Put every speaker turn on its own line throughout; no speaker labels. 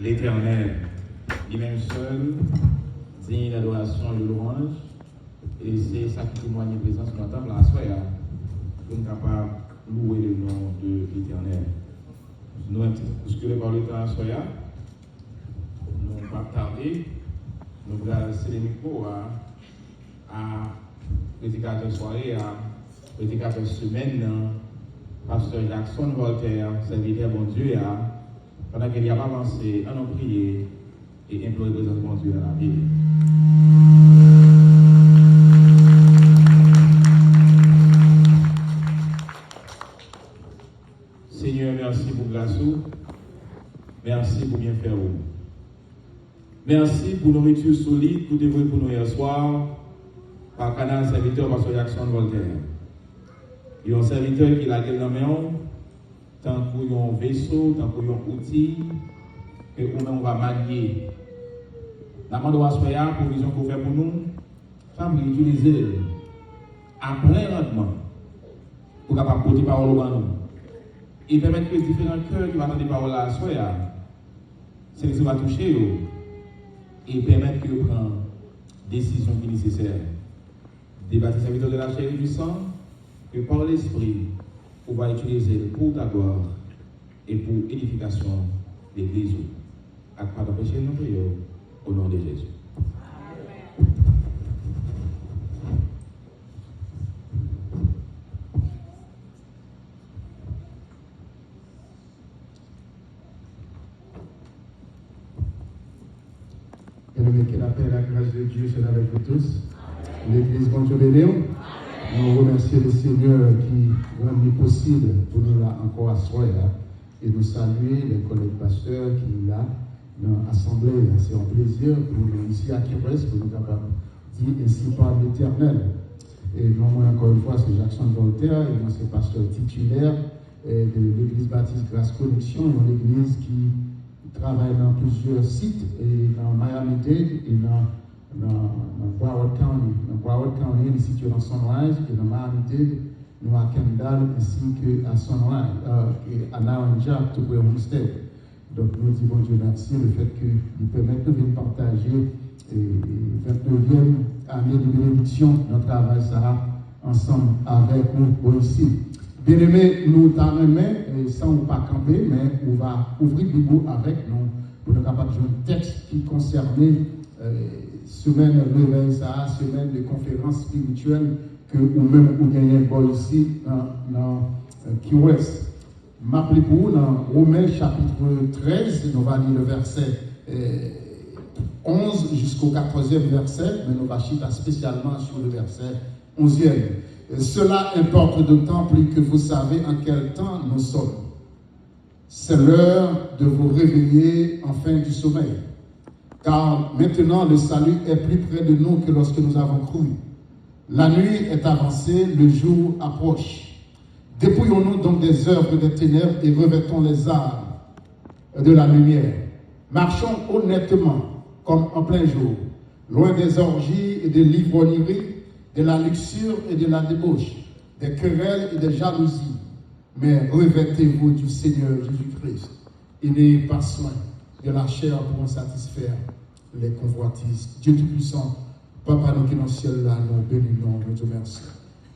l'Éternel, lui-même seul, digne d'adoration et de louange. Et c'est ça qui témoigne de présence de notre temple à soi, pour nous capables de louer le nom de l'Éternel. Nous avons bousculé par le temps à soi, nous ne pas tarder, nous allons laisser les micros à prédicateur soirée, à prédicateur semaine, pasteur Jackson Voltaire, serviteur bon Dieu, pendant qu'il y a avancé, on a prié et imploré le présence de bon Dieu dans la vie. Seigneur, merci pour grâce. Merci pour bien faire. Merci pour nourriture solide pour dévoiler pour nous hier soir par canal serviteur Pasteur Jackson Voltaire. Il y a un serviteur qui a la dans main, tant qu'il y a un vaisseau, tant qu'il y a un outil, que nous va manier. La demande à soya pour vision qu'on fait pour nous, ça va utiliser à plein rendement pour capable porter parole au nous. Et permettre que différents cœurs qui vont entendre des paroles à soya, c'est que ça va toucher eux. Et permettre que prenne décision qui est nécessaire. Débattre serviteur de la chair et du sang, que par l'esprit, on va utiliser pour ta gloire et pour édification de l'Église. À quoi d'empêcher nous prions au nom de Jésus.
Qu'il appelle la grâce de Dieu, c'est avec vous tous. L'Église, bon Dieu béni. Nous remercions le Seigneur qui rend possible pour nous là encore à soi et nous saluer les collègues pasteurs qui sont là dans l'Assemblée. C'est un plaisir pour nous ici à Québec, pour nous capables de dire ainsi par l'Éternel. Et moi encore une fois, c'est Jackson Voltaire, et moi c'est pasteur titulaire de l'Église Baptiste Grâce Connexion, une église qui travaille dans plusieurs sites, et dans Miami-Dade, et dans Broward County. Dans Broward County, nous situé dans Sunrise, et dans Miami-Dade, nous à Kendall, ainsi qu'à Sunrise, et à Naranja, tout près Homestead. Donc nous disons Dieu merci, le fait qu'il permet de venir partager la 29e année de bénédiction, notre travail sera ensemble avec nous ici. Bien-aimés, nous t'en aimons, sans pas camper, mais on va ouvrir le Bible avec nous pour nous capables de jouer un texte qui concernait semaine de réveil, semaine de conférence spirituelle que nous-mêmes nous gagnons ici dans Key-West. M'appelez pour vous dans Romains chapitre 13, nous allons lire le verset 11 jusqu'au 14e verset, mais nous allons chiffrer spécialement sur le verset 11e. Cela importe d'autant plus que vous savez en quel temps nous sommes. C'est l'heure de vous réveiller enfin du sommeil. Car maintenant le salut est plus près de nous que lorsque nous avons cru. La nuit est avancée, le jour approche. Dépouillons-nous donc des œuvres des ténèbres et revêtons les armes de la lumière. Marchons honnêtement comme en plein jour, loin des orgies et des livrogneries, de la luxure et de la débauche, des querelles et des jalousies. Mais revêtez-vous du Seigneur Jésus-Christ et n'ayez pas soin de la chair pour en satisfaire les convoitises. Dieu Tout-Puissant, Papa, nous qui dans le ciel là, nous bénissons, nous te remercions.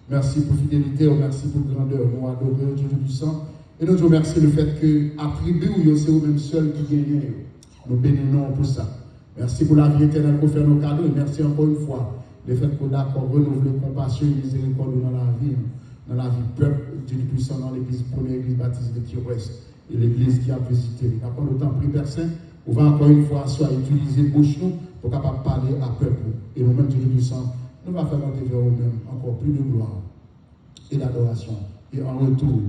Merci pour fidélité, merci pour grandeur, nous adorons Dieu Tout-Puissant. Et nous te remercions le fait que, attribué ou c'est vous-même seul qui gagnez, nous bénissons pour ça. Merci pour la vie éternelle pour faire nos cadeaux et merci encore une fois le fait qu'on a renouvelé compassion et miséricorde dans la vie peuple Dieu Tout-Puissant dans l'église, première église baptiste de Key-West. et l'église qui a visité. Nous avons le temps pris personne. On va encore une fois soit utiliser bouche nous pour capable parler à peuple. Et nous-mêmes, Dieu nous sent, nous va faire monter vers nous-mêmes encore plus de gloire et d'adoration. Et en retour,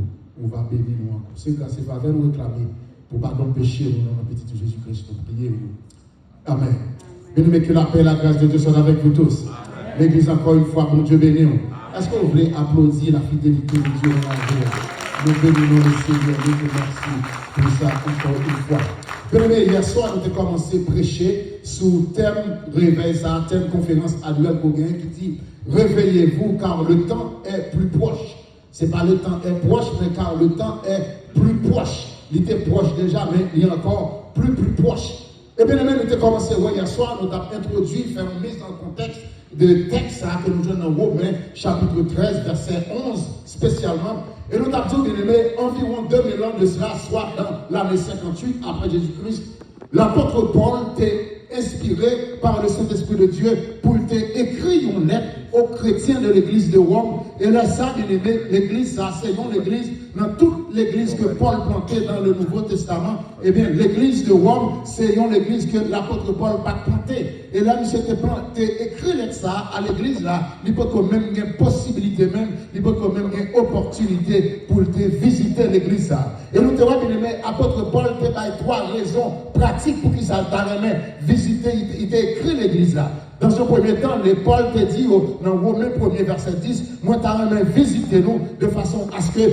on va bénir nous encore. C'est grâce et faveur nous réclamer pour pardon péché nous dans le petit Jésus-Christ. Priez nous. Amen. Bien-aimés, que la paix et la grâce de Dieu soient avec vous tous. L'église encore une fois, mon Dieu béni. Est-ce que vous voulez applaudir la fidélité de Dieu dans la vie? Nous bénissons le Seigneur, nous te remercions pour ça encore une fois. Bien-aimés, hier soir, nous avons commencé à prêcher sous thème réveil, ça, thème conférence annuelle pour gagner qui dit réveillez-vous car le temps est plus proche. Ce n'est pas le temps est proche, mais car le temps est plus proche. Il était proche déjà, mais il est encore plus proche. Et bien, nous avons commencé hier soir, nous avons introduit, fait une mise dans le contexte de texte que nous avons dans Romains, chapitre 13, verset 11, spécialement. Et nous avons dit, bien aimé, environ 2000 ans de cela, soit dans l'année 58 après Jésus-Christ, l'apôtre Paul était inspiré par le Saint-Esprit de Dieu pour écrire une lettre aux chrétiens de l'église de Rome. Et là, ça, bien aimé, l'église, ça, c'est non l'église, dans toute l'église que Paul plantait dans le Nouveau Testament, eh bien, l'église de Rome, c'est non l'église que l'apôtre Paul pas planté. Et là, il s'était écrit ça à l'église là, il peut quand même une possibilité même, il peut quand même une opportunité pour visiter l'église là. Et nous te voyons, bien aimé, apôtre Paul te donne 3 raisons pratiques pour qu'il s'en visiter, il t'a écrit l'église là. Dans ce premier temps, Paul te dit dans Romains 1er verset 10, moi t'as visité nous de façon à ce que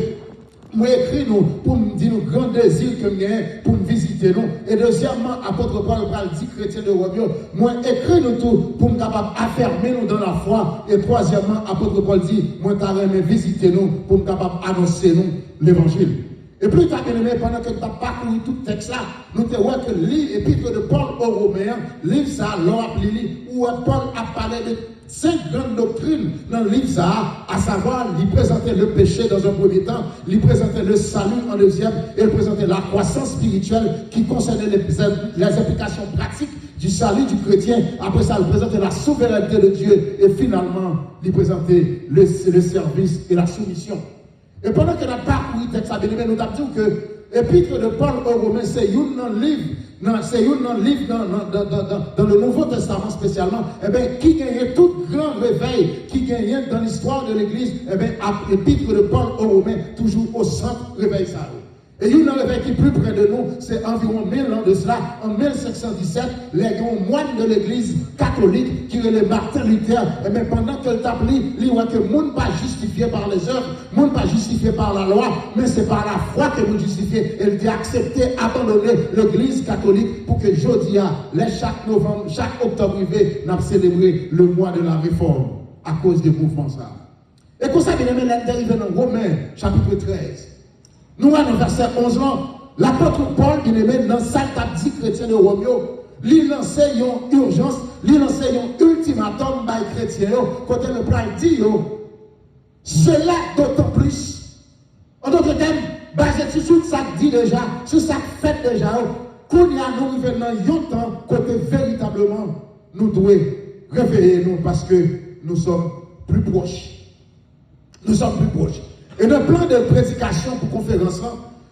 moi écrit nous pour me dire nous grand désir que nous avons pour me visiter nous. Et deuxièmement, apôtre Paul dit chrétien de Rome, moi écrit nous tout pour me capable affermer nous dans la foi. Et troisièmement, apôtre Paul dit, moi t'as visiter nous pour me capable annoncer nous l'évangile. Et plus tard, pendant que tu as parcouru tout le texte là, nous te voyons que l'épître de Paul aux Romains, livre ça, l'on où Paul a parlé de 5 grandes doctrines dans le livre ça, à savoir, il présentait le péché dans un premier temps, il présentait le salut en deuxième, et il présentait la croissance spirituelle qui concernait les applications pratiques du salut du chrétien. Après ça, il présentait la souveraineté de Dieu, et finalement, il présentait le service et la soumission. Et pendant que nous avons parcouru le texte, nous avons dit que l'épître de Paul aux Romains, c'est un livre dans le Nouveau Testament spécialement, qui gagnait tout grand réveil, qui gagnait dans l'histoire de l'Église, l'épître de Paul aux Romains, toujours au centre réveil ça. Et il y a un réveil qui est plus près de nous, c'est environ 1000 ans de cela. En 1517, les moines de l'église catholique, qui est le Martin Luther, et bien pendant qu'elle t'applie, il voit que le monde pas justifié par les œuvres, le monde pas justifié par la loi, mais c'est par la foi que nous justifions. Elle dit accepter, abandonner l'église catholique pour que jeudi, chaque novembre, chaque octobre, nous avons célébré le mois de la réforme à cause des mouvements ça. Et comme ça, bien aimé, l'arrivée dans Romains, chapitre 13. Nous, dans le verset 11, l'apôtre Paul, il est même dans sa dit chrétien de Romeo, il lançait une urgence, il lançait un ultimatum par les chrétiens, quand le plan dit, cela d'autant plus. En d'autres termes, basé sur ça dit déjà, sur ça fait déjà, qu'on y a nous arrivé dans un temps, côté véritablement, nous devons réveiller nous parce que nous sommes plus proches. Nous sommes plus proches. Et le plan de prédication pour conférence,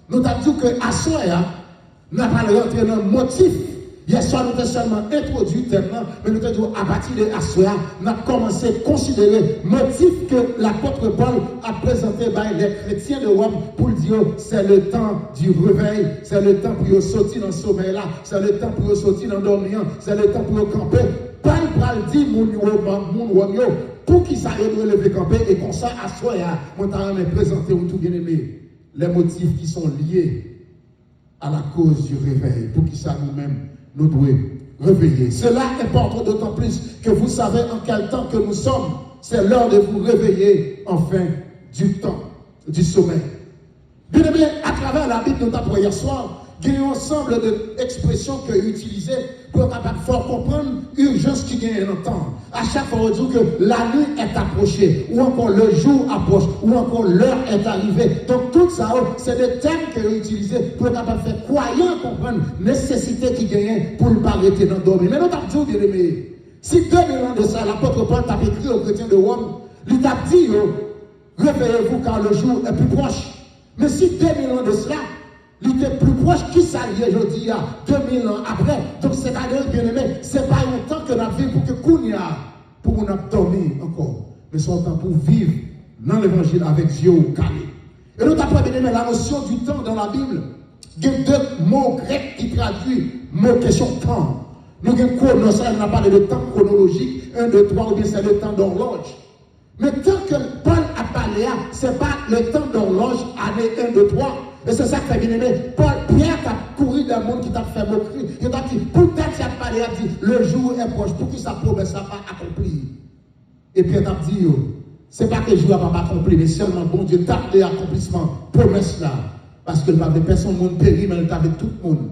nous avons dit qu'à Soya, nous avons rentré dans le motif. Hier soir, nous avons seulement introduit le thème, mais nous avons dit à partir de Soya, nous avons commencé à considérer le motif que l'apôtre Paul a présenté par les chrétiens de Rome pour dire c'est le temps du réveil, c'est le temps pour sortir dans le sommeil là, c'est le temps pour sortir dans le dormir, c'est le temps pour camper. Paul dit, mon Romeo, pour qui ça doit lever camper et comme ça, à soi, moi, je vais présenter tout bien aimé les motifs qui sont liés à la cause du réveil, pour qui ça nous-mêmes, nous devons réveiller. Cela importe d'autant plus que vous savez en quel temps que nous sommes. C'est l'heure de vous réveiller, enfin, du temps, du sommeil. Bien aimé, à travers la Bible, nous avons hier soir, il y a un ensemble d'expressions que utilisées pour faire comprendre l'urgence qui gagne un temps. À chaque fois, on dit que la nuit est approchée, ou encore le jour approche, ou encore l'heure est arrivée. Donc, tout ça, c'est des termes qui sont utilisés pour faire croyant comprendre la nécessité qui gagne pour ne pas arrêter dans le dormir. Mais nous avons dit, bien aimé, si 2000 ans de ça, l'apôtre Paul t'a écrit aux chrétiens de Rome, il t'a dit, réveillez-vous car le jour est plus proche. Mais si 2000 ans de cela,
Il était plus proche qui s'allie, je dis, 2000 ans après. Donc, c'est-à-dire, bien aimé, ce n'est pas longtemps que nous avons pour que Kounia, pour nous dormir encore. Mais c'est un temps pour vivre dans l'évangile avec Dieu au calé. Et nous avons bien aimé la notion du temps dans la Bible. Il y a deux mots grecs qui traduisent mot question temps. Nous avons chronos, on a parlé de temps chronologique, 1, 2, 3, ou bien c'est le temps d'horloge. Mais tant que Paul a parlé, ce n'est pas le temps d'horloge, année 1, 2, 3. Et c'est ça que fait bien aimé. Pierre a couru d'un monde qui t'a fait moquerie. Il t'a dit, peut-être qu'il a parlé, il a dit, le jour est proche, pour que sa promesse n'a pas accompli. Et Pierre t'a dit, ce n'est pas que le jour n'a pas accompli, mais seulement bon Dieu t'a fait l'accomplissement, promesse là. Parce que n'avait personne monde péri, mais il avait tout le monde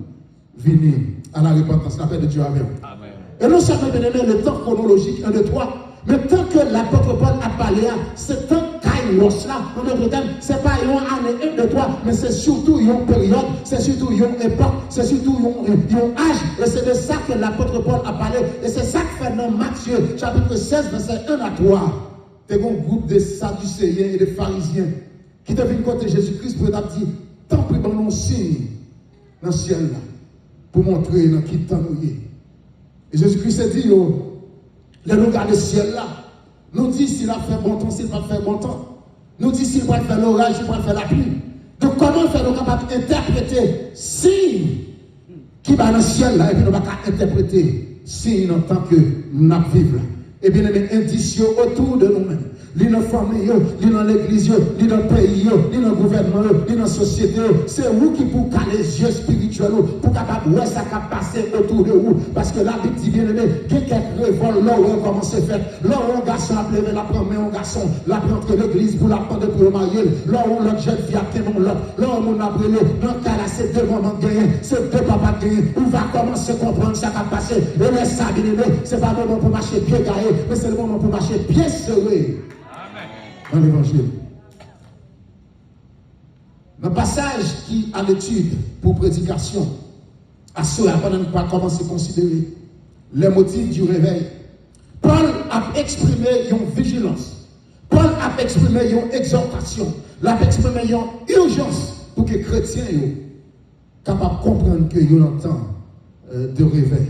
venir à la repentance, la paix de Dieu avec vous. Et non seulement bien aimé, le temps chronologique, 1, 2, 3. Mais tant que l'apôtre Paul a parlé, c'est tant kairos là, en d'autres termes, ce n'est pas une année 1, 2, 3, mais c'est surtout une période, c'est surtout une époque, c'est surtout un âge. Et c'est de ça que l'apôtre Paul a parlé. Et c'est ça que fait dans Matthieu, chapitre 16, verset 1 à 3. C'est un groupe de Sadducéens et de pharisiens qui deviennent côté Jésus-Christ pour dire, tant pis, bon, signe dans le ciel là, pour montrer dans qui temps nous y est. Et Jésus-Christ a dit, les regards du ciel là, nous dit s'il a fait bon temps, s'il va faire bon temps. Nous dit s'il va faire l'orage, s'il va faire la pluie. Donc comment faire nous capables d'interpréter signe qui va dans le ciel là, et puis nous va interpréter signe en tant que nous vivons là. Et bien les indices autour de nous-mêmes. Li dans la famille, li dans l'église, li dans le pays, li dans le gouvernement, li dans la société. C'est vous qui pour caler les yeux spirituels, pour capable voir ça qui passer autour de vous. Parce que la Bible dit bien aimé, quelques révoltes, là où on commence à faire, là où un garçon a pleuré, la prend un garçon, la prend entre l'église pour la prendre pour le marier, là où l'autre jeune fille a tenu l'autre, là où on a brûlé, dans le cas là, c'est deux mamans gagnés, c'est deux papas gagnés, on va commencer à comprendre ça qui a passé. Et laisse ça bien aimé, c'est pas le moment pour marcher pied carré, mais c'est le moment pour marcher pied serré. Dans l'évangile. Le passage qui a l'étude pour prédication, à cela, pendant qu'on va commencer à considérer les motifs du réveil. Paul a exprimé une vigilance. Paul a exprimé une exhortation. Il a exprimé une urgence pour que les chrétiens soient capables de comprendre qu'il y a un temps de réveil.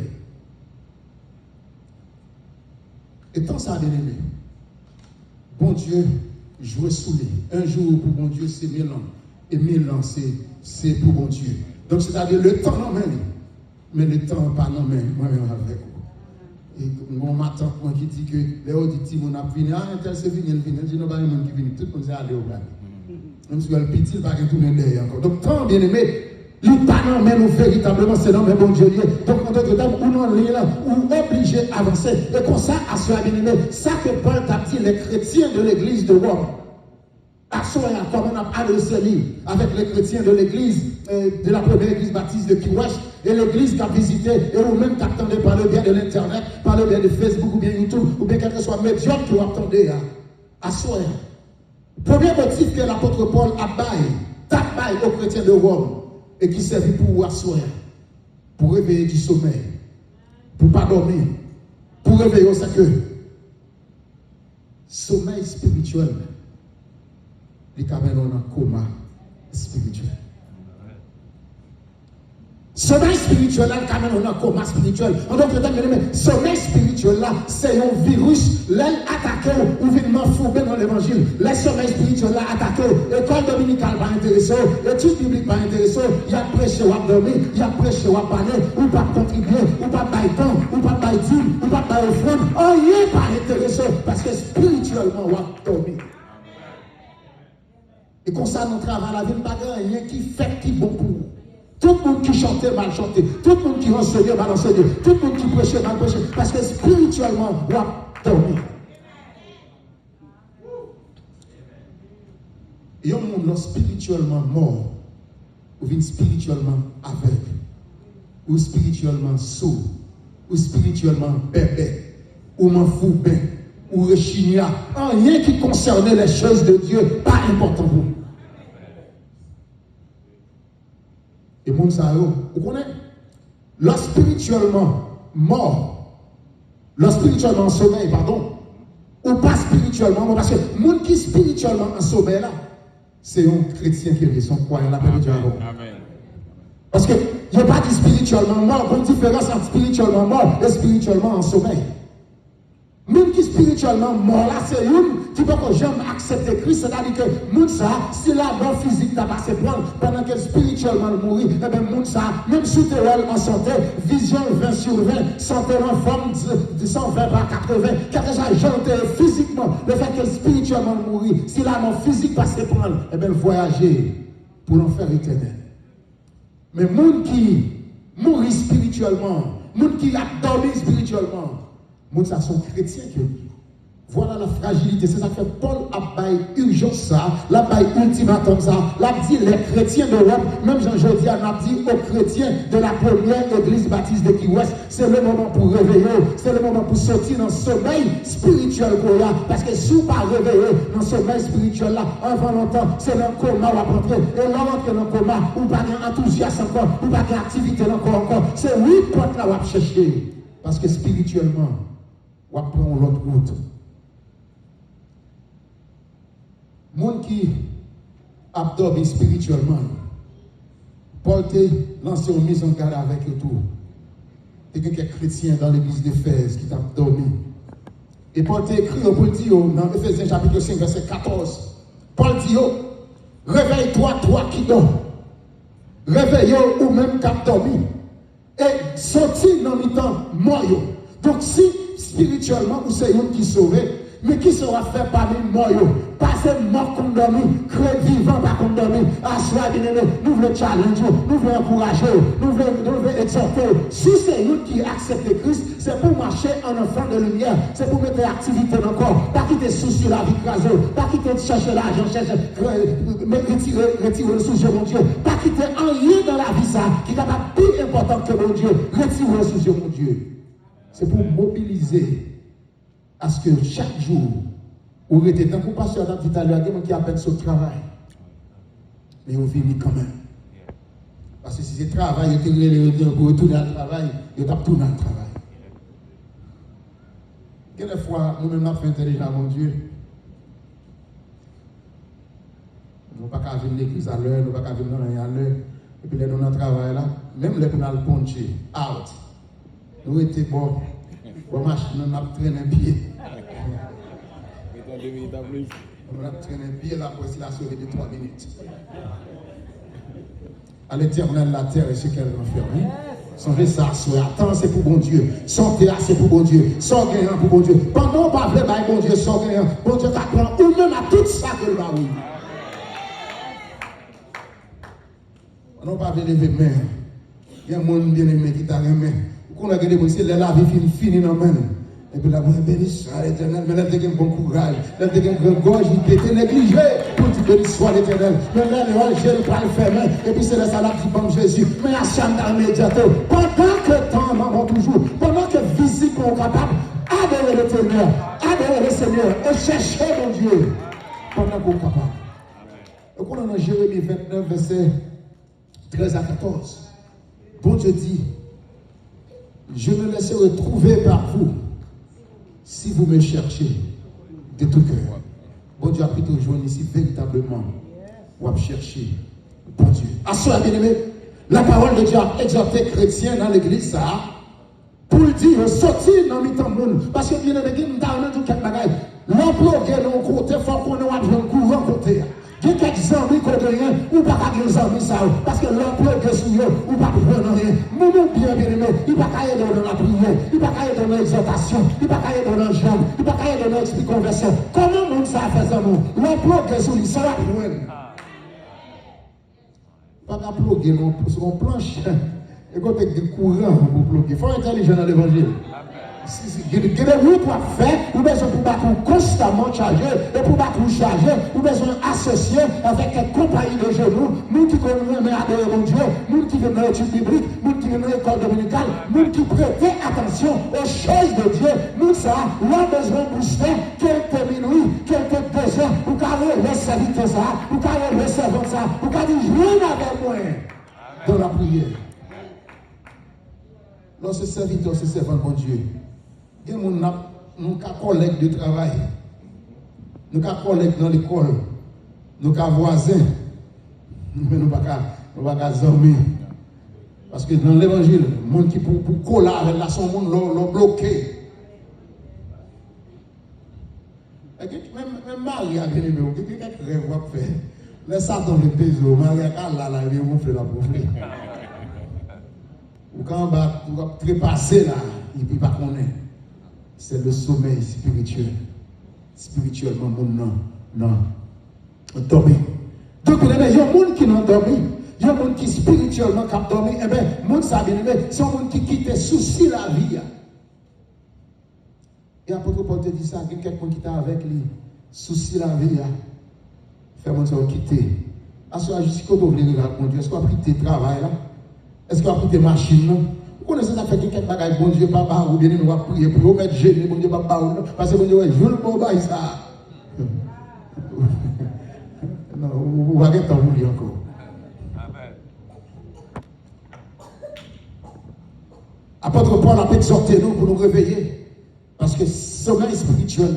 Et tant ça a bien aimé. Bon Dieu, jouer sous lui. Un jour pour bon Dieu, c'est 1000 ans. Et 1000 ans, c'est pour bon Dieu. Donc, c'est-à-dire le temps non même. Mais le temps pas non même. Moi-même avec vous. Et mon matin, moi qui dit que les auditeurs, on a fini. Ah, un tel c'est fini, il dit non, pas les gens qui viennent. Tout le monde s'est allé au bal. Même si le petit, il va pas tout le monde encore. Donc, tant bien aimé. Les parents même véritablement c'est dans le bon Dieu. Donc en d'autres termes, on est là, on est obligé d'avancer. Et comme ça, à ce bien-aimé, ça que Paul a dit les chrétiens de l'église de Rome. À ce moment, comme on a adressé avec les chrétiens de l'église, de la première église baptiste de Kiwash, et l'église qui a visité, et vous-même qui attendez par le bien de l'internet, par le bien de Facebook ou bien YouTube, ou bien quel que soit médium que vous attendez à ce moment. Premier motif que l'apôtre Paul a baillé aux chrétiens de Rome. Et qui servit pour asseoir, pour réveiller du sommeil, pour ne pas dormir, pour réveiller, c'est que sommeil spirituel, les caméras ont un coma spirituel. Sommeil spirituel, là, quand même, on a un coma spirituel. En d'autres termes, sommeil spirituel, là, c'est un virus, l'aile attaqué ou vient fourber dans l'évangile. Le sommeil spirituel, là, attaqué. L'école dominicale va intéresser, l'étude biblique va intéresser, il y a prêché ou à dormir, il y a prêché ou à parler, ou pas contribuer, ou pas bailler temps, ou pas bailler dîme, ou pas bailler offrande. Rien pas intéressé, parce que spirituellement, on va dormir. Et comme ça, nous travaillons la vie, pas rien qui fait qui bon pour vous. Tout le monde qui chantait mal chanté, tout le monde qui enseignait mal enseigné, tout le monde qui prêchait mal prêché, parce que spirituellement, on doit dormir. Et un monde spirituellement mort, ou vient spirituellement aveugle, ou spirituellement sourd, ou spirituellement bébé, ou m'en fou bien, ou rechigna, rien qui concernait les choses de Dieu, pas important pour vous. Et mon sao, vous connaissez? Là spirituellement mort, là spirituellement en sommeil, pardon, ou pas spirituellement, parce que le monde qui spirituellement en sommeil là, c'est un chrétien qui est son croyant, la paix de Dieu avant. Parce que il n'y a pas dit spirituellement mort, bonne différence entre spirituellement mort et spirituellement en sommeil. Même qui spirituellement mort là, c'est une qui peut que jamais accepter Christ, c'est-à-dire que moun ça, si la mort physique n'a pas se prendre pendant que spirituellement mourir, eh bien moun ça, même si tu es en santé, vision 20 sur 20, santé en forme de 120 par 80, quelque chose janté physiquement, le fait que spirituellement mourir, si la mort physique va se prendre, eh bien voyager pour l'enfer éternel. Mais moun qui mourit spirituellement, moun qui a dormi spirituellement, moun ça sont chrétiens qui voilà la fragilité, c'est ça que Paul a bail urgence ça, la bail ultimatum ça, l'a dit les chrétiens d'Europe, même Jean-Jodi a dit aux chrétiens de la première église baptiste de Key West, c'est le moment pour réveiller, c'est le moment pour sortir dans le sommeil spirituel qu'on a, parce que si vous ne pas réveiller dans le sommeil spirituel là, avant longtemps, c'est dans le coma ou à rentrer, et là on est dans le coma, ou pas d'enthousiasme encore, ou pas d'activité encore, c'est oui porte là où à chercher, parce que spirituellement, on va prendre l'autre route. Monde qui a dormi spirituellement, Paul t'a lancé une mise en garde avec le tout. Il y a quelques chrétiens dans l'église d'Éphèse qui t'a dormi. Et Paul t'a écrit au Paul dit dans Éphésiens chapitre 5, verset 14. Paul dit réveille-toi, toi qui dors. Réveille-toi ou même qui a dormi. Et sorti dans le temps mort. Donc si spirituellement vous c'est une qui sauvé, mais qui sera fait parmi moi? Pas c'est mort qu'on dormi, créé vivant pas qu'on dormi. Assois bien aimé, nous voulons challenger, nous voulons encourager, nous voulons exhorter. Si c'est nous qui acceptons Christ, c'est pour marcher en enfant de lumière, c'est pour mettre activité dans le corps, pas quitter souci la vie crasée, pas quitter chercher l'argent, retirer le souci mon Dieu, pas quitter rien dans la vie ça qui est capable plus important que mon Dieu, retirer le souci mon Dieu. C'est pour mobiliser à ce que chaque jour, vous êtes dans le pasteur d'Italie, il y a des gens qui appellent ce travail. Mais vous vivez quand même. Parce que si c'est travail, vous retournez au travail, vous retournez au travail. Quelle fois, nous-mêmes, nous avons fait intelligent, mon Dieu. Nous ne pouvons pas venir à l'église à l'heure, nous ne pouvons pas venir à l'heure. Et puis, nous avons travail là, même les gens qui ont punché, out. Nous étions bons. Bon, machine, on a traîné un pied. On a traîné un pied là pour essayer de sauver de 3 minutes. À l'éternel, la terre et ce qu'elle renferme. Songez ça, attends, c'est pour bon Dieu. Santé, c'est pour bon Dieu. Sans gagnant pour bon Dieu. Pendant qu'on parle de bon Dieu, sans gagnant, bon Dieu t'apprend ou même à tout ça que le baroud. On n'a pas levé main. Il y a un monde bien aimé qui t'a aimé. Qu'on a gagné, c'est la vie finie dans le même. Et puis la bonne bénisse soit l'éternel, mais elle a un bon courage, elle a un grand gorge, il était négligé pour dire bénisse soit l'éternel. Mais là, le pas le faire, et puis c'est la salade qui bombe Jésus. Mais à chaque dans l'immédiato, pendant que temps m'en toujours, pendant que visite qu'on est capable, adorer l'éternel, adorer le Seigneur, et chercher mon Dieu, pendant qu'on est capable. Et quand on a Jérémie 29, verset 13 à 14, bon Dieu dit, je me laisserai trouver par vous si vous me cherchez de tout cœur. Bon Dieu a pris toujours ici véritablement pour chercher bon Dieu. À cela, bien aimé, la parole de Dieu a exhorté les chrétiens dans l'église ça pour dire sortir dans le temps monde. Parce que bien aimé, nous avons dit quelques bagages. L'emploi qui est dans le côté, il faut qu'on ait un courant côté. Il y a quelques amis qui ont rien, ou pas qu'à des amis ça, parce que l'emploi que sur eux, ou pas prendre rien. Nous bien aimé, il n'y a pas qu'à aller dans la prière, il n'y a pas qu'à aller dans l'exhortation, il n'y a pas qu'à aller dans l'enjambe, il n'y a pas qu'à aller dans l'esprit conversion. Comment nous ça fait ça nous? L'emploi que sur lui, ça va prendre. Pas qu'à ploguer sur mon planche. Et quand tu as des courants pour ploguer, il faut être intelligent dans l'évangile. Il y a des routes pour faire, vous avez besoin pour battre constamment charger, et pour battre charger, vous avez besoin d'associer avec une compagnie de genoux, nous qui connaissons adorer mon Dieu, nous qui venons dans l'étude biblique, nous qui venons dans l'école dominicale, nous qui prêtons attention aux choses de Dieu, nous ça, l'on a besoin de booster, quelques minutes, quelques 2 heures, vous pouvez servir ça, vous pouvez servir ça, vous pouvez dire, joindre avec moi dans la prière. Lorsque serviteur, c'est servant de mon Dieu. Et nous avons collègues de travail, nous avons collègues dans l'école, nous avons voisins, mais nous n'avons pas d'amis. Parce que dans l'évangile, le monde qui pour coller avec la son monde l'ont bloqué. Même Marie a bien aimé, quelqu'un rêve va faire. Laisse ça dans le pays, Marie a là, il gonfle la pauvre. Ou quand on va trépasser là, il ne peut pas connaître. C'est le sommeil spirituel. Spirituellement, non. Dormi. Donc, il y a des gens qui n'ont dormi. Il y a des gens qui spirituellement ont dormi. Eh bien, les gens c'est un monde qui quitte souci la vie. Et apôtre Paul te dit ça, il y a quelqu'un qui est avec lui, souci la vie. Fais-moi ça quitter. Est-ce que juste quand vous voulez raconter, est-ce qu'on a quitté le travail là? Est-ce qu'on a quitté la machine là? Vous connaissez ça fait quelqu'un qui bon Dieu, papa, ou bien nous va prier pour vous mettre gêné, bon Dieu, papa, parce que bon Dieu, je le bon bail ça. Non, vous allez t'en vouloir encore. Apôtre Paul a exhorté nous pour nous réveiller. Parce que ce sommeil spirituel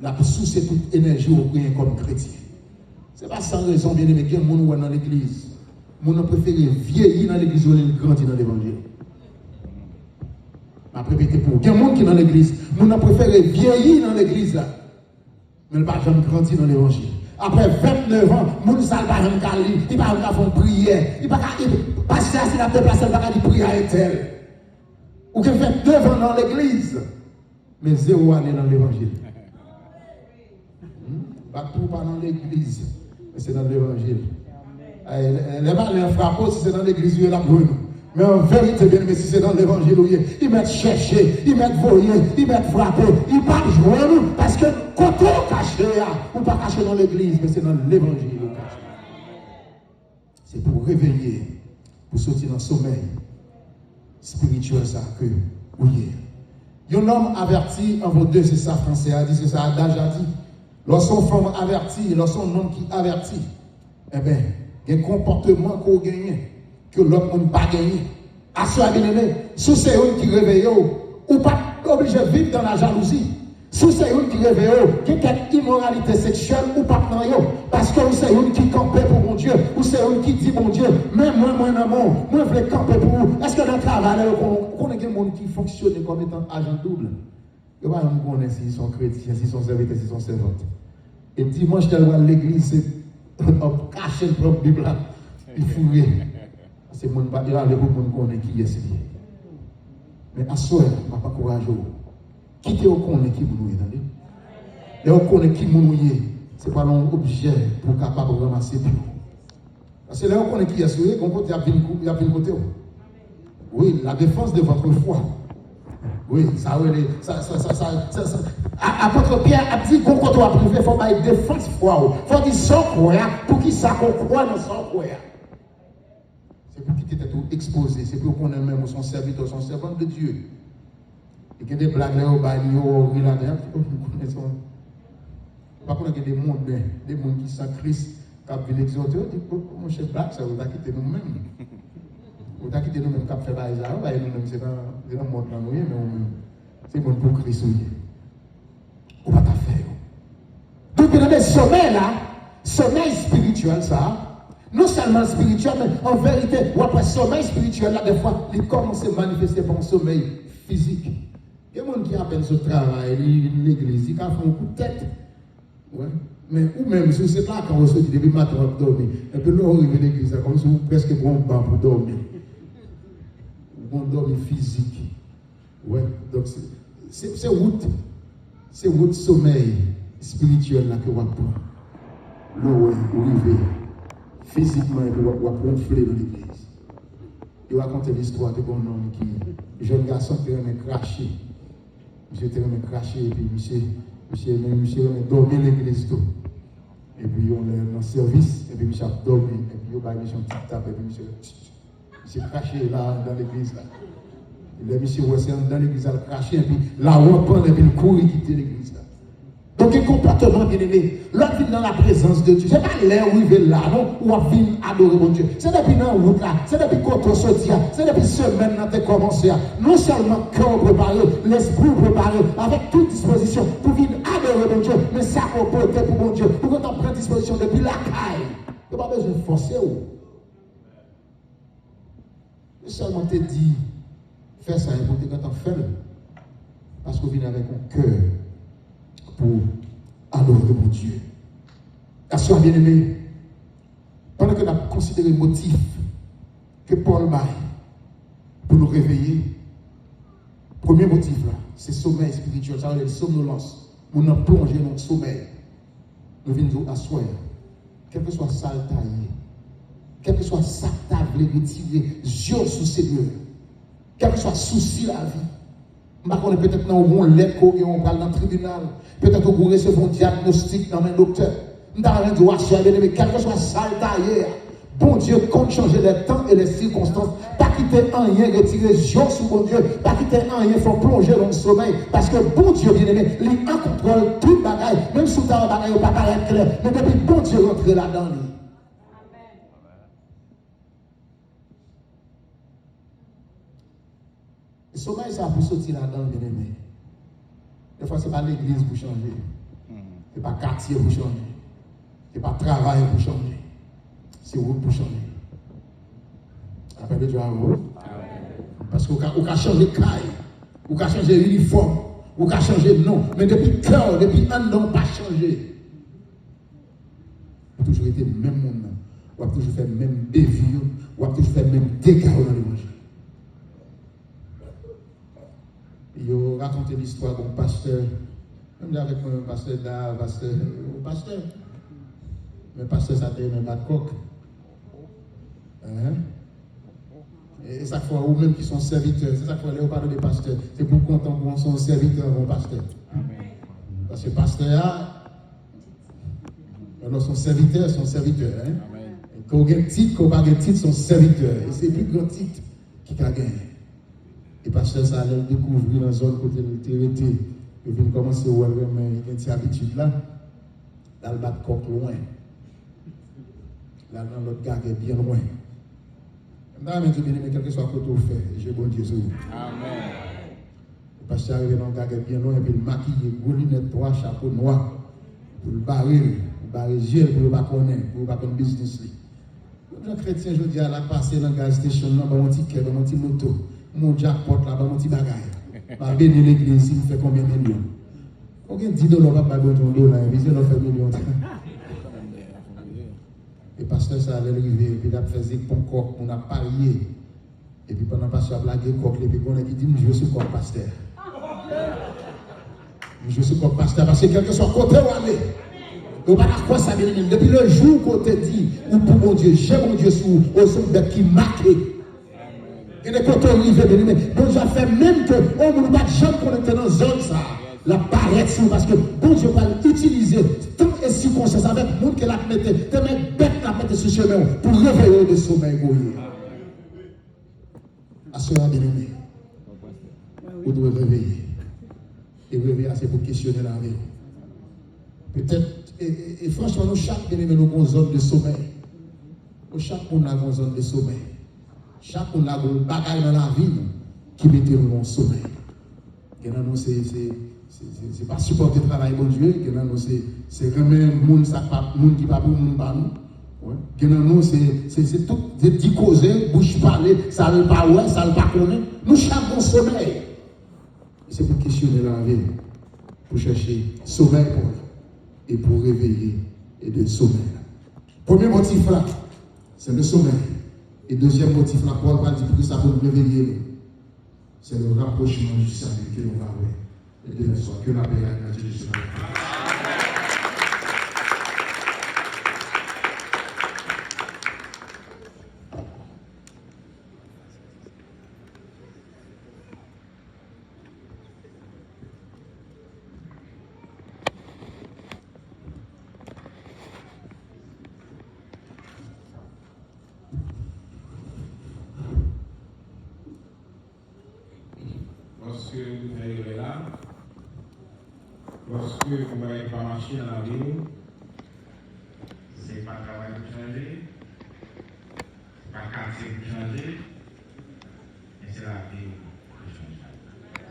là, la source c'est toute énergie au bien comme chrétien. Ce n'est pas sans raison, bien aimé, qu'il y a des gens dans l'église. Mon préféré vieillir dans l'église ou grandir dans l'évangile. Je vais répéter pour vous. Il y a des gens qui sont dans l'église. Mon préféré vieillir dans l'église là. Mais il ne va jamais grandir dans l'évangile. Après 29 ans, mon ne va pas jamais lire. Il ne va pas faire une prière. Il ne va pas passer à la place, il ne va pas dire prière à tel. Ou qui fait 9 ans dans l'église, mais 0 année dans l'évangile. Pas tout pas dans l'église, mais c'est dans l'évangile. Les malins frappent si c'est dans l'église, il y a la brune. Mais en vérité, bien aimé, si c'est dans l'évangile, ils mettent chercher, ils mettent voyer, ils mettent frapper, ils ne partent jouer parce que quand on cache, ou pas caché dans l'église, mais c'est dans l'évangile. C'est pour réveiller, pour sortir dans le sommeil spirituel, ça que oui. Un homme averti en vos deux, c'est ça, français a dit, c'est ça, adage a dit. Lorsqu'on femme averti, lorsqu'on homme qui avertit, eh bien, il y a un comportement qu'on gagne, que l'autre n'a pas gagné. À ce bien-aimé, si c'est eux qui réveillent, ou pas obligé de vivre dans la jalousie. Si c'est eux qui réveillent, il y a quelque immoralité sexuelle ou pas dans eux. Parce que c'est eux qui campent pour mon Dieu, ou c'est eux qui disent mon Dieu, même moi, mon amour, moi, je veux camper pour vous. Est-ce que dans le travail, on a des gens qui fonctionnent comme étant agent double? Je ne sais pas s'ils sont chrétiens, s'ils sont serviteurs, s'ils sont servantes. Et dimanche, je vais à l'église, c'est cacher le propre Bible, il fouille. C'est mon pas dire avec vous pour connaître qui est ce qui. Mais à soi, je ne vais pas encourager. Quittez au connaît qui vous entendez? Et on connaît qui vous ce n'est pas un objet pour capable de ramasser plus. Parce que là, on connaît qui est ce qui, on côté il y a une côté. Oui, la défense de votre foi. Oui, ça. Apôtre Pierre a dit qu'on côté privé, il faut pas une défense foi. Il faut dire sans croire pour qui ça qu'on croit dans sans croire. C'est pour qui tu es tout exposé. C'est pour qu'on ait même son serviteur, son servant de Dieu. Et qu'il y a des blagues là au bail, au là-dedans. Par contre, il y a des mondes qui sont Christ, qui viennent exhorter. Mon chef blague, ça vous a quitté nous-mêmes. Vous avez quitté nous-mêmes, qui fait bail là. Nous-mêmes, c'est dans le monde là, mais c'est bon pour Christ. On va pas faire. Donc, il y a des sommeils là, sommeil spirituel, ça. Non seulement spirituel, mais en vérité, après sommeil spirituel, là, des fois, il commence à manifester par un sommeil physique. Il y a des gens qui appellent ce travail, l'église, ils font un coup de tête. Ouais. Mais ou même, si c'est là quand on se dit, depuis le matin, on va dormir. Et puis là, on arrive à l'église, comme si vous presque bon banc pour dormir. Bon dormir physique. Ouais. Donc, c'est route sommeil spirituel là que on va prendre. Là, ouais, on arrive. Physiquement, il va gonfler dans l'église. Il va raconter l'histoire de bon homme qui, jeune garçon qui aimait cracher. Monsieur aimait cracher, et puis monsieur dormi dans l'église. Et puis on est dans le service, et puis monsieur a dormi, et puis il a mis son petit tape, et puis monsieur craché là dans l'église. Et là, monsieur voici dans l'église, il a craché, et puis la reprend, et puis il court et quitte l'église. Donc, un comportement bien aimé, l'autre vient dans la présence de Dieu. Ce n'est pas l'air où il vient là, non, où on vient adorer mon Dieu. C'est depuis dans la route là, c'est depuis quand on sortit, c'est depuis semaine quand on a commencé. Non seulement cœur préparé, l'esprit préparé, avec toute disposition pour venir adorer mon Dieu, mais ça qu'on peut pour mon Dieu, pour qu'on prenne disposition depuis la caille. Il n'y a pas besoin de forcer. Je seulement te dit, fais ça et pour te quand faire. Parce qu'on vient avec un cœur pour adorer mon Dieu. Sois bien aimé. Pendant que nous avons considéré le motif que Paul m'a pour nous réveiller, premier motif là, c'est sommeil spirituel, ça veut dire somnolence. Nous avons plongé dans le sommeil. Nous venons nous asseoir. Quel que soit ça le taillé, quel que soit ça que tu as voulu retirer, Dieu sous Seigneur, quel que soit souci la vie. Peut-être dans un lettre qu'on parle dans le tribunal, peut-être qu'on recevons un diagnostic dans un docteur. Nous avons droit à mais quel que soit ça le taillé, bon Dieu compte changer les temps et les circonstances. Pas quitter un rien, retirer Dieu sous bon Dieu. Pas quitter un rien, il faut plonger dans le sommeil. Parce que bon Dieu bien aimé, il en contrôle toute bagaille. Même si tu as un bagaille, il ne va pas paraître clair. Mais depuis bon Dieu rentre là-dedans. Le sommeil, ça a pu sortir là-dedans, bien aimé. Des fois, ce n'est pas l'église pour changer. Ce n'est pas quartier pour changer. Ce n'est pas travail pour changer. C'est vous pour changer. Appelle de Dieu à vous. Parce qu'on a changé de caille, on a changé d'uniforme, on a changé de nom. Mais depuis cœur, depuis un an, on n'a pas changé. On a toujours été le même monde. On a toujours fait le même bévue. On a toujours fait le même dégât dans l'évangile. Il a raconté l'histoire d'un pasteur. Même avec un pasteur là, pasteur. Mais pasteur, ça a été un bas de coq. Et ça fait ou même qui sont serviteurs, c'est ça qu'il faut parler des pasteurs. C'est pour contemporains sont serviteurs mon pasteur. Parce que pasteur, alors son serviteur, Quand on a un titre, quand on n'a pas de titre, son serviteur. Et c'est le plus grand titre qui a gagné. Et pasteur, ça allait découvrir dans la zone côté de l'été. Et puis commencer à voir une habitude là. Dans le bas de coq loin. Là, dans l'autre gars qui est bien loin. Mais Dieu bien aimé, quel que soit côté où fait, j'ai bon Dieu sur vous. Amen. Le pasteur arrive dans le gars qui est bien loin, et puis il maquille, gros lunettes noires, chapeau noir, pour le barrer Dieu, pour ne pas connaître, pour ne pas connaître business. Les chrétiens, je dis, à la passer dans la gaz station, dans mon ticket, dans mon petit moto, mon jackpot là, dans mon petit bagaille. Pas bénir l'église, il me fait combien de millions? Combien de $10 va pas donner ton dos là, il fait millions. Et pasteur, ça allait arriver, et puis il a fait des coq, on a parié. Et puis pendant que pasteur a blagué coq, et puis on a dit, je suis comme pasteur. Je suis comme pasteur, parce que quel que soit côté où aller, on va pas ça bien. Depuis le jour qu'on te dit, ou pour mon Dieu, j'ai mon Dieu sur au son de qui marqué. Et les côtés arrivés, bien aimé, bon Dieu a fait même que, on ne va pas jamais qu'on était dans zone ça. La paraître sur parce que bon Dieu va l'utiliser tant et circonstances avec le monde qu'elle a mis, te mettre bête la mettre sur chemin pour réveiller le sommeil. À ce moment bien aimé, vous devez réveiller. Et réveiller, c'est pour questionner la vie. Peut-être, et franchement, nous, chaque bien aimé, nous avons une zone de sommeil. Chaque monde a une zone de sommeil. Chaque monde a une bagaille dans la vie qui met nous dans le sommeil. Et là, nous, c'est pas supporter le travail bon Dieu, c'est quand même le monde qui pas pour le monde pas nous. C'est tout des petits causés, bouche parler, ça ne pas ouais, ça ne pas connaître. Nous cherchons sommeil. C'est pour questionner la vie, pour chercher sommeil pour et pour réveiller et de sommeil. Premier motif là, c'est le sommeil. Et deuxième motif là, Paul va dire que ça peut nous réveiller. C'est le rapprochement du salut que l'on va avoir. Et de soit que la paix et la Jésus.
Lorsque vous arrivez là, lorsque vous n'avez pas marché dans la ville, c'est pas le travail pour changer, c'est pas le quartier pour changer, mais c'est la vie pour changer.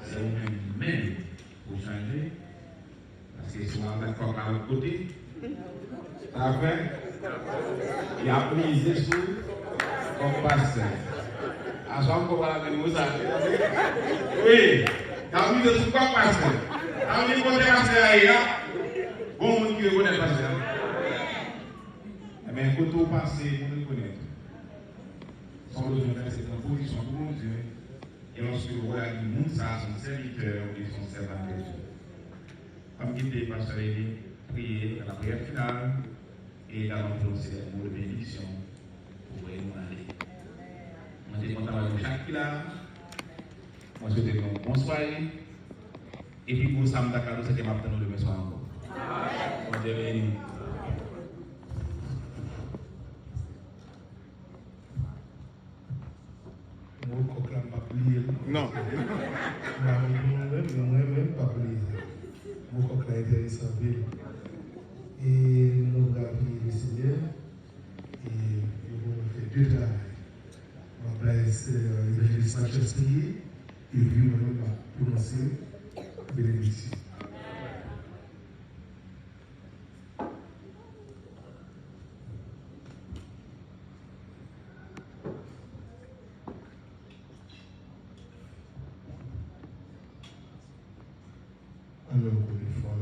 C'est vous-même pour changer, parce que si on va mettre à l'autre côté, après, il a misé sur comme pasteur. À ce moment, on va la venir ça. Oui. T'as vu de tout quoi passer. T'as vu côté passer là. Bon monde qui connaît passer. Mais quand on passe, on le connaît. Sans besoin de faire cette position pour mon Dieu. Et lorsque vous voyez le monde, ça, son serviteur ou son serviteur. Comme qui était pasteur, prier à la prière finale et également prononcer les mots de bénédiction pour nous aller. Moi, je suis content de chaque là. Moi, je souhaite un bonsoir. Et puis, pour Sam Dakar, c'est que je m'attends demain soir encore. Bon Dieu béni.
Non.
Moi-même, pas plié. Mon coq a été réservé. Et nous avons le Seigneur. Et nous avons fait deux travaux. On va placer l'évangéliste Manchester. Et puis, nous allons prononcer bénédiction. Alors, pour les fois,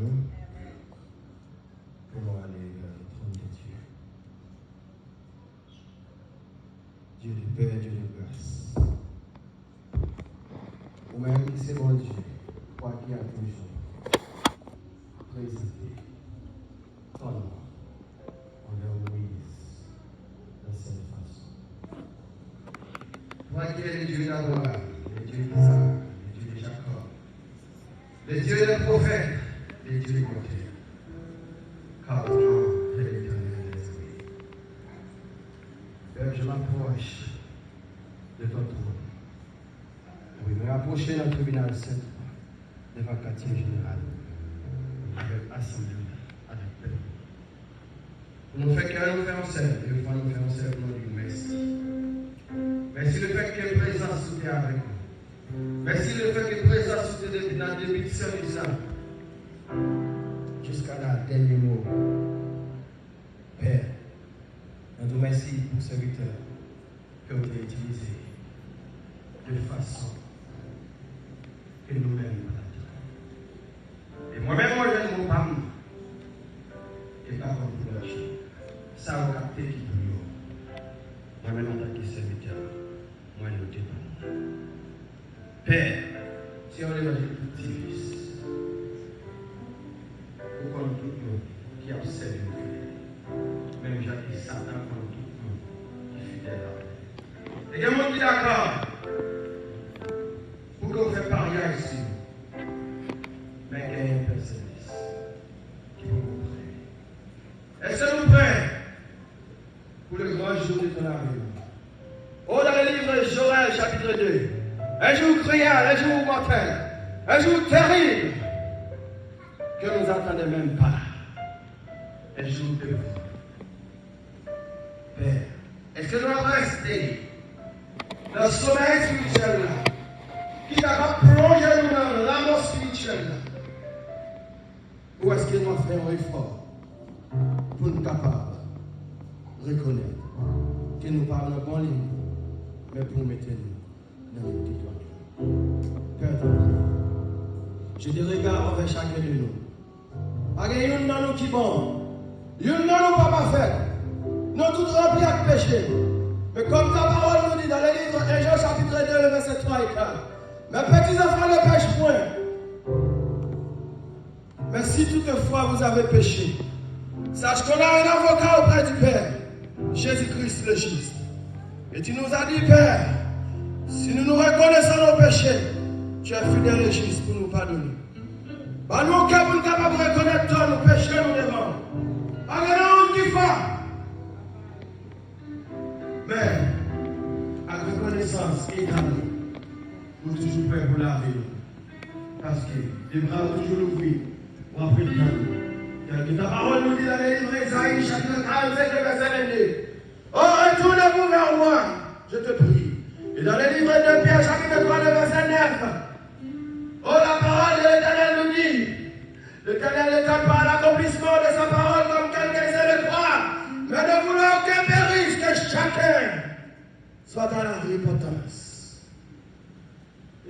pour aller dans le trône de Dieu. Dieu de paix, Dieu de grâce. Ou-même, c'est bon Dieu, quoi qu'il y a toujours présidé ton nom envers Moïse de cette façon. Toi qui es le Dieu d'Abraham, le Dieu d'Isaac, le Dieu de Jacob, le Dieu des prophètes, le Dieu des côtés, car toi est l'éternel esprit. Père, je m'approche de ton trône. Oui, me rapprocher dans le tribunal saint devant le quartier général, avec assemblée, avec paix. Pour nous faire que nous faisons seul, et nous faisons seul pour nous dire merci. Merci le fait que la présence soit avec nous. Merci le fait que la présence soit dans le début de service jusqu'à la dernier mot. Père, nous te remercions pour ce serviteur que vous avez utilisé de façon que nous-mêmes et moi-même, moi, je ne pas et pas comme pour lâcher. Ça, on capte qui pour nous. Moi-même, en tant que serviteur, moi, je ne pas. Père, si on est dans une petite pour qu'on tout le monde qui observe le même Jacques et Satan, qu'on tout le monde qui est fidèle à. Et il y a un monde qui est d'accord pour qu'on fasse parier ici. Mais il y a une personne qui va vous prêter. Est-ce que nous prêts pour le grand jour de ton arrivée? Oh, dans le livre de Joël, chapitre 2, un jour cruel, un jour mortel, un jour terrible, que nous n'entendons même pas. Un jour de vous. Père, est-ce que nous allons rester dans le sommeil spirituel là, qui va plonger nous dans la mort spirituelle là? Ou est-ce que nous allons faire un effort pour nous capables de reconnaître que nous parlons bon ligne, mais pour mettre nous dans le petit doigt? Père, je te regarde envers chacun de nous. Pas qu'il y en a nous qui bon, il y en a nous pas fait. Nous tous remplis avec péché. Mais comme ta parole nous dit dans le livre 1 Jean chapitre 2, le verset 3 et 4, mes petits enfants ne pêchent point. Mais si toutefois vous avez péché, sache qu'on a un avocat auprès du Père, Jésus-Christ le juste. Et tu nous as dit, Père, si nous nous reconnaissons nos péchés, tu es fidèle et juste pour nous pardonner. Pas nous qui sommes capables de reconnaître nos péchés, nous devons. Pas nous qui faisons. Mais, à reconnaissance éternelle, nous sommes toujours prêts pour laver nous. Parce que les bras sont toujours ouverts pour appeler le temps. Ta parole nous dit dans les livres d'Ésaïe, chapitre 37, verset 22. Oh, retournez-vous vers moi, je te prie. Et dans les livres de Pierre, chapitre 3, verset 9. Oh, la parole de l'Éternel nous dit. L'Éternel n'étonne pas l'accomplissement de sa parole comme quelqu'un sait le croire. Mais ne vouloir aucun périsse, que chacun soit dans la repentance.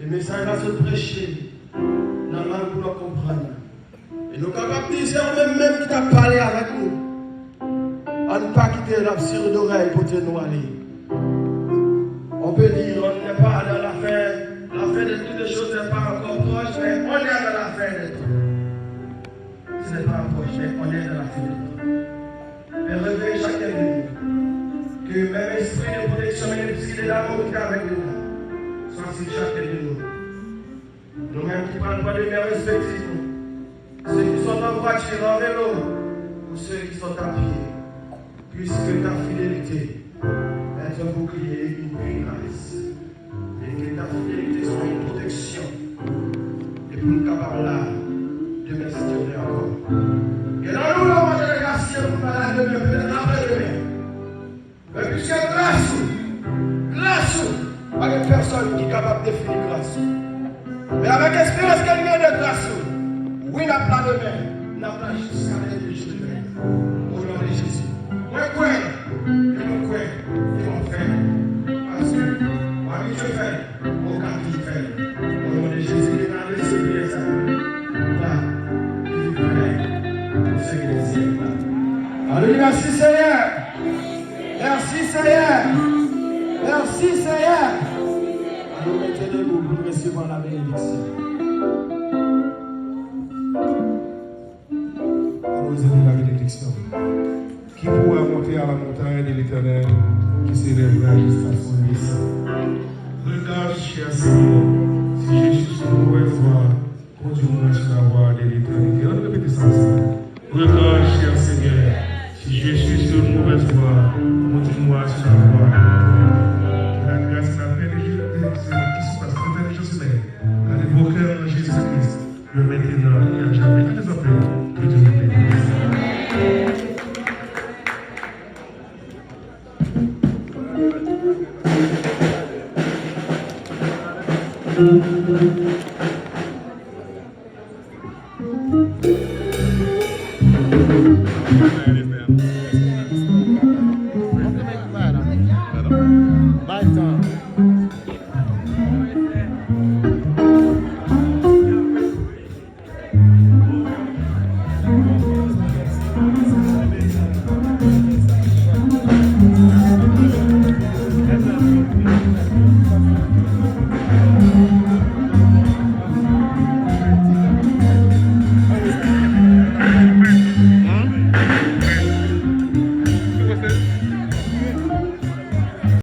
Et le message là se prêcher dans la langue pour nous comprendre. Et nous sommes capables de dire, même qui t'a parlé avec nous, on ne pas quitter l'absurde d'oreille pour nous aller. On peut dire, on n'est pas dans la fin de toutes les choses n'est pas encore proche, mais on est dans la fin de tout. Ce n'est pas proche, mais on est dans la fin de tout. Et réveille chacun de nous, que même esprit de protection, même esprit d'amour qui est avec nous, soit sur chacun de nous. Nous-mêmes qui prennent pas de mer respectifs, ceux qui sont en voiture, en vélo, ou ceux qui sont à pied, puisque ta fidélité est un bouclier et une cuirasse. Et que ta fidélité soit une protection. Et pour nous capables là, de m'instituer encore. Et dans nous, on va de grâce pour la demain, peut-être après-demain. Mais puisque grâce, pas de personne qui est capable de définir grâce. Mais avec l'espérance qu'elle vient de grâce, oui, n'a pas demain, n'a pas jusqu'à l'aide de Jésus. Au nom de Jésus. Moi, quoi, et mon quoi, et mon frère. Parce que, moi, je fais, mon quartier fait. Au nom de Jésus, il est dans le Seigneur, ça. Là, il est pour ce qu'il est. Alléluia, merci Seigneur. Merci Seigneur. Merci Seigneur. Nous mettons debout pour recevoir la bénédiction.
Allons-y la bénédiction. Qui pourra monter à la montagne de l'Éternel, qui s'élèvera jusqu'à son lieu. Regarde, cher Seigneur, si je suis sur une mauvaise voie, conduis-moi sur la voie de l'éternité. On répète ça ensemble. Regarde, cher Seigneur, si je suis sur une mauvaise voie, conduis-moi sur la voie de l'éternité. La grâce et la paix de Jésus qui se passe dans les choses humaines, à l'évoquer en Jésus-Christ, le maintenant et à jamais. À tes appels, que Dieu nous bénisse.
Amen.